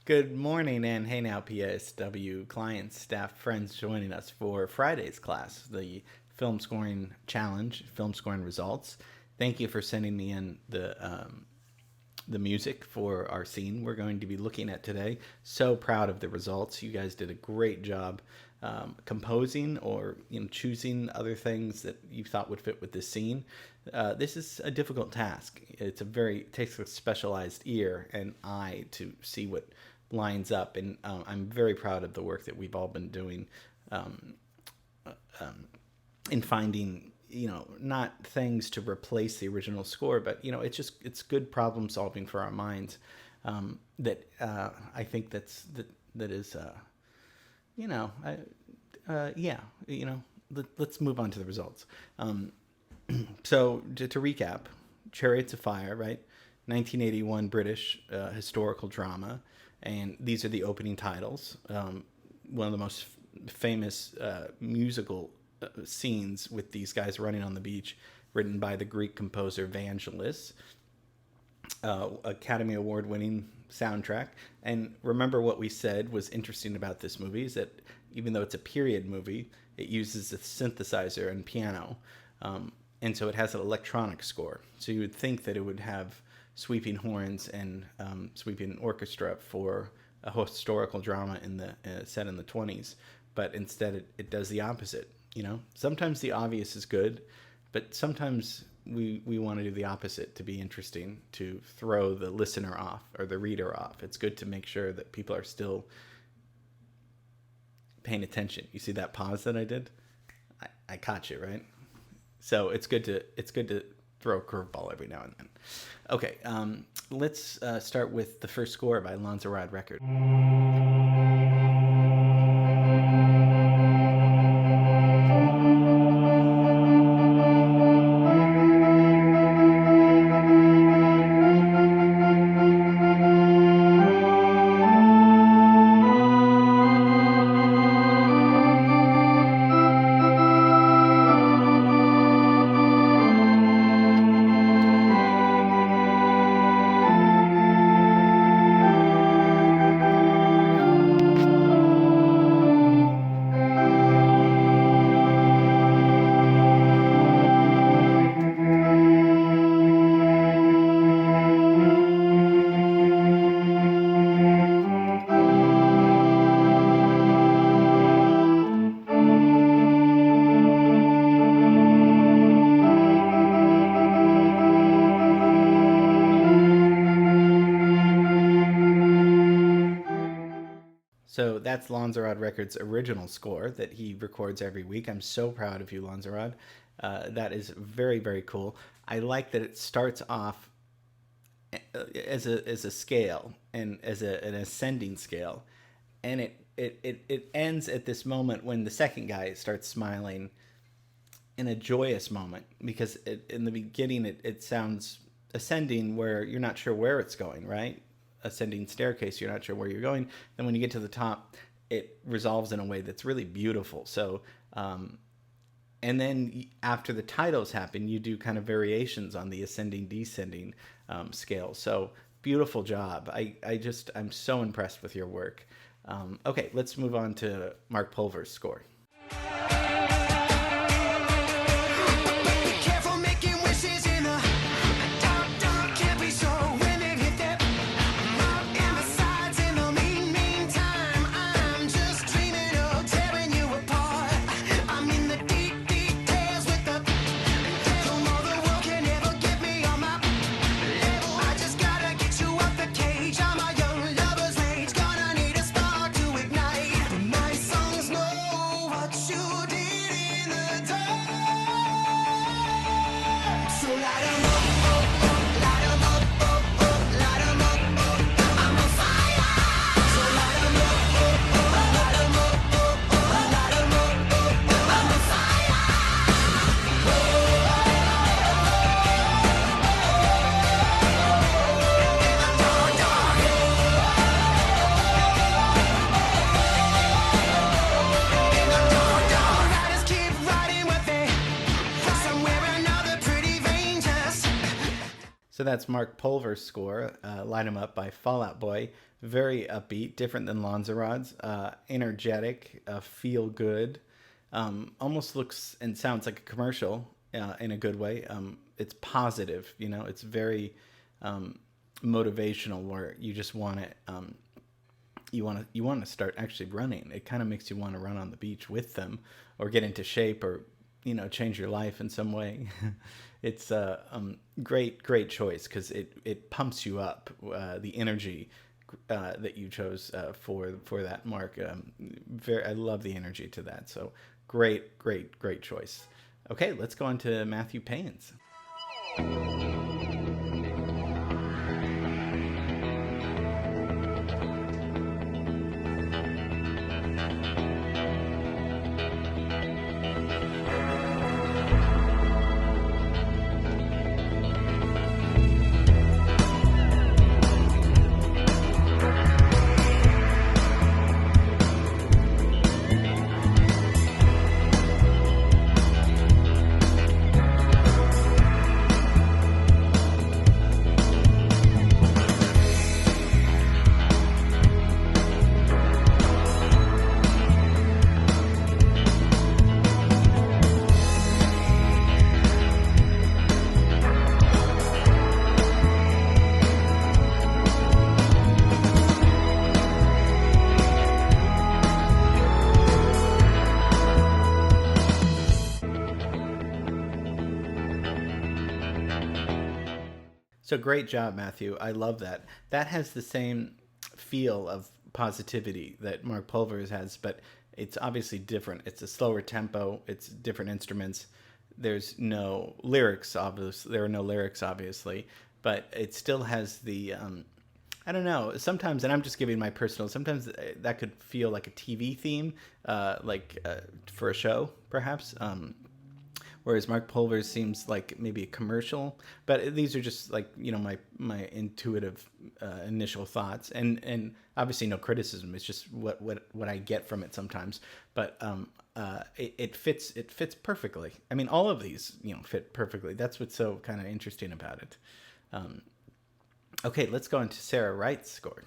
Good morning, and hey now, PSW clients, staff, friends joining us for Friday's class, the film scoring challenge, film scoring results. Thank you for sending me in the music for our scene we're going to be looking at today. So proud of the results. You guys did a great job composing or choosing other things that you thought would fit with this scene. This is a difficult task. It takes a specialized ear and eye to see what lines up, and I'm very proud of the work that we've all been doing in finding not things to replace the original score, but it's good problem solving for our minds. I think that is let's move on to the results. So to recap, Chariots of Fire, right? 1981 British historical drama, and these are the opening titles. One of the most famous musical scenes with these guys running on the beach, written by the Greek composer Vangelis. Academy Award-winning soundtrack. And remember, what we said was interesting about this movie is that even though it's a period movie, it uses a synthesizer and piano. And so it has an electronic score. So you would think that it would have sweeping horns and sweeping orchestra for a historical drama set in the 20s, but instead it does the opposite. Sometimes the obvious is good, but sometimes we want to do the opposite to be interesting, to throw the listener off or the reader off. It's good to make sure that people are still paying attention. You see that pause that I did? I caught you, right? So it's good to throw a curveball every now and then. Okay, let's start with the first score by Lanzarote Records. So that's Lanzarote Records' original score that he records every week. I'm so proud of you, Lanzarote. That is very, very cool. I like that it starts off as a scale and as an ascending scale, and it ends at this moment when the second guy starts smiling in a joyous moment, because in the beginning it sounds ascending where you're not sure where it's going, right? Ascending staircase, you're not sure where you're going. Then when you get to the top, it resolves in a way that's really beautiful. So and then after the titles happen, you do kind of variations on the ascending descending scale. So beautiful job. I'm so impressed with your work. Okay, let's move on to Mark Pulver's score. that's Mark Pulver's score, Light 'Em Up by Fall Out Boy. Very upbeat, different than Lanzarod's. Energetic, feel good. Almost looks and sounds like a commercial in a good way. It's positive, it's very motivational, where you just want it. You want to start actually running. It kind of makes you want to run on the beach with them, or get into shape, or change your life in some way. It's a great choice, because it pumps you up, the energy that you chose for that, Mark. I love the energy to that. So great choice. Okay, let's go on to Matthew Payne's. So great job, Matthew. I love that. That has the same feel of positivity that Mark Pulver's has, but it's obviously different. It's a slower tempo. It's different instruments. There's no lyrics, obviously. There are no lyrics, obviously, but it still has the. I don't know. Sometimes, and I'm just giving my personal. Sometimes that could feel like a TV theme, for a show, perhaps. Whereas Mark Pulver's seems like maybe a commercial, but these are just like my intuitive initial thoughts, and obviously no criticism. It's just what I get from it sometimes. But it fits perfectly. I mean, all of these fit perfectly. That's what's so kind of interesting about it. Okay, let's go into Sarah Wright's score.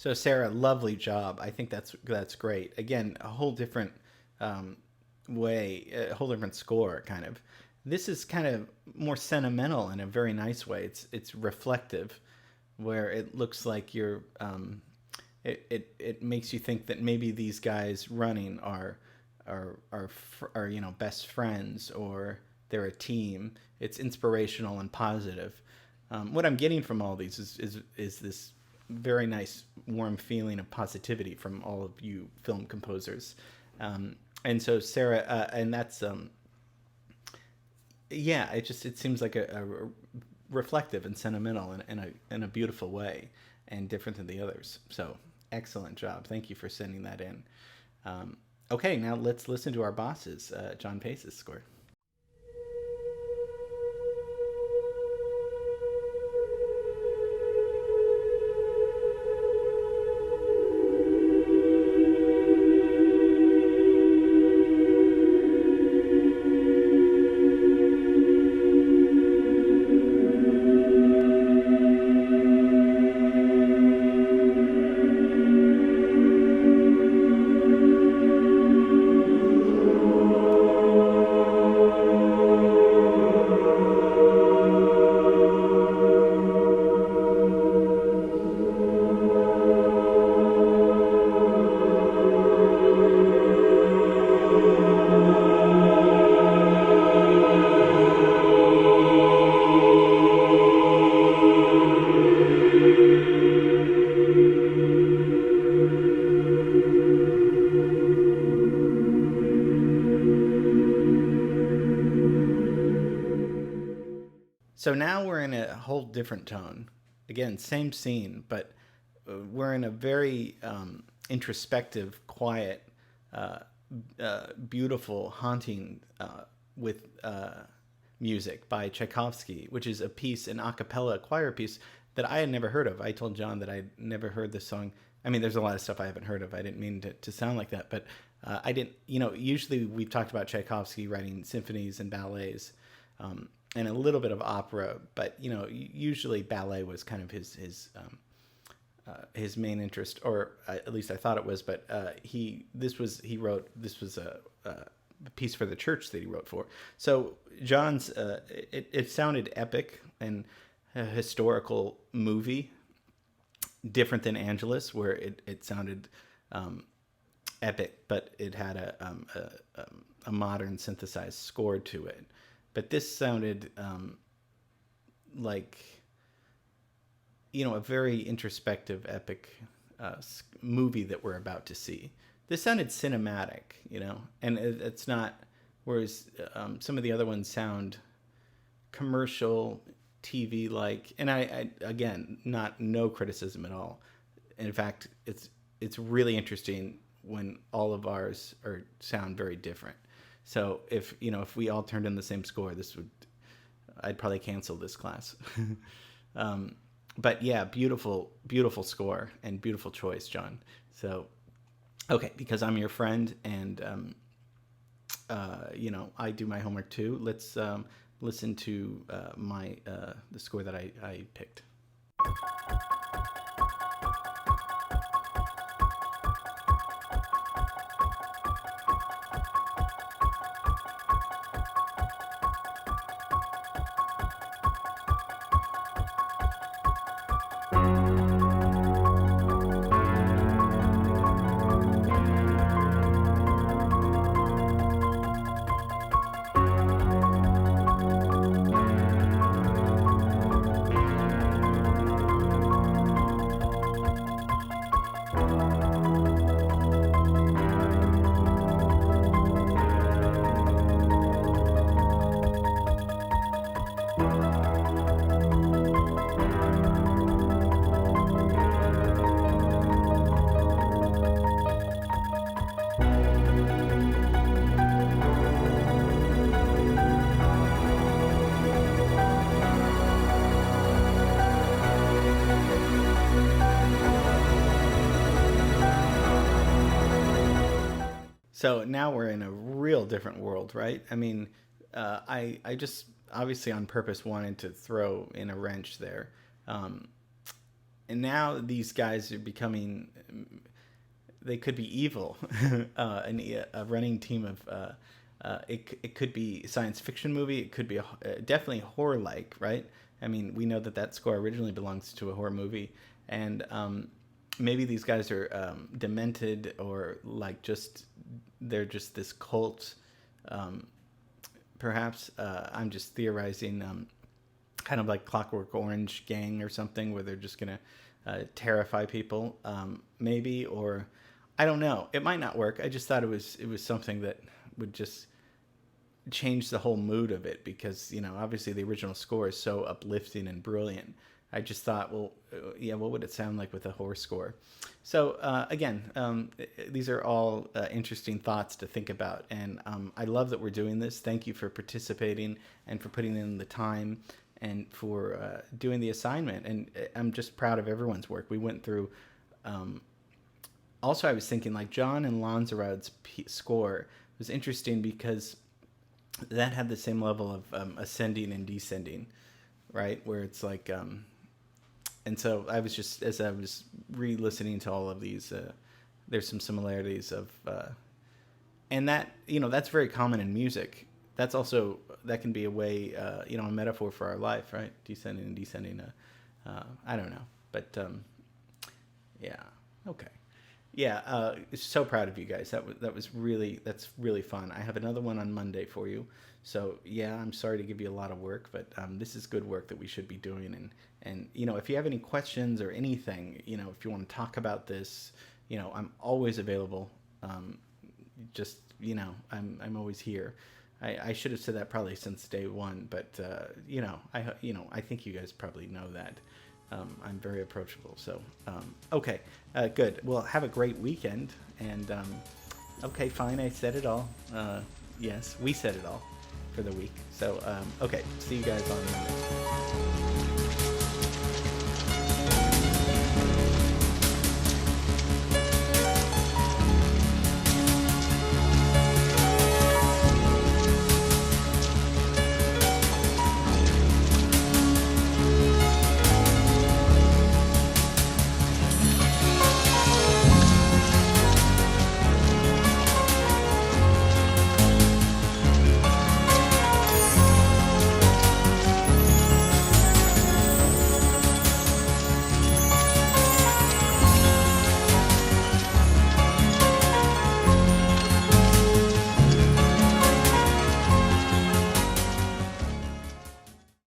So Sarah, lovely job. I think that's great. Again, a whole different way, a whole different score, kind of. This is kind of more sentimental in a very nice way. It's reflective, where it looks like you're. It makes you think that maybe these guys running are best friends, or they're a team. It's inspirational and positive. What I'm getting from all these is this very nice warm feeling of positivity from all of you film composers. And so Sarah, and that's it seems like a reflective and sentimental in a beautiful way, and different than the others. So excellent job. Thank you for sending that in. Okay, now let's listen to our boss's John Pace's score. So now we're in a whole different tone. Again, same scene, but we're in a very introspective, quiet, uh, beautiful, haunting with music by Tchaikovsky, which is a piece, an a cappella choir piece that I had never heard of. I told John that I'd never heard this song. I mean, there's a lot of stuff I haven't heard of. I didn't mean to sound like that, but I didn't, usually we've talked about Tchaikovsky writing symphonies and ballets and a little bit of opera, but, usually ballet was kind of his main interest, or at least I thought it was. But he wrote this was a piece for the church that he wrote for. So John's it sounded epic and a historical movie, different than Angelus, where it sounded epic, but it had a modern synthesized score to it. But this sounded like a very introspective, epic movie that we're about to see. This sounded cinematic, and it's not. Whereas some of the other ones sound commercial, TV like, and I again, no criticism at all. In fact, it's really interesting when all of ours sound very different. So if we all turned in the same score, I'd probably cancel this class. But yeah, beautiful, beautiful score and beautiful choice, John. So, okay, because I'm your friend and, I do my homework too. Let's listen to the score that I picked. So now we're in a real different world, right? I mean, I just obviously on purpose wanted to throw in a wrench there. Um, and now these guys are becoming, they could be evil. A running team of, it could be a science fiction movie. It could be definitely horror like, right? I mean, we know that score originally belongs to a horror movie. And maybe these guys are demented or like they're just this cult. Perhaps I'm just theorizing, kind of like Clockwork Orange gang or something, where they're just gonna terrify people, maybe, or I don't know. It might not work. I just thought it was something that would just change the whole mood of it because obviously the original score is so uplifting and brilliant. I just thought, well, yeah, what would it sound like with a horror score? So again, these are all interesting thoughts to think about, and I love that we're doing this. Thank you for participating and for putting in the time and for doing the assignment. And I'm just proud of everyone's work. We went through. Also, I was thinking like John and Lanzarod's score was interesting because that had the same level of ascending and descending, right? Where it's like. And so I was just, as I was re-listening to all of these, there's some similarities of, and that, that's very common in music. That's also, that can be a way, a metaphor for our life, right? Descending and descending. I don't know, but yeah, okay. Yeah, so proud of you guys. That's really fun. I have another one on Monday for you. So yeah, I'm sorry to give you a lot of work, but this is good work that we should be doing. And if you have any questions or anything, if you want to talk about this, I'm always available. Just I'm always here. I should have said that probably since day one, but I think you guys probably know that. I'm very approachable. So okay, good. Well, have a great weekend. And okay, fine. I said it all. Yes, we said it all for the week. So okay, see you guys on Monday.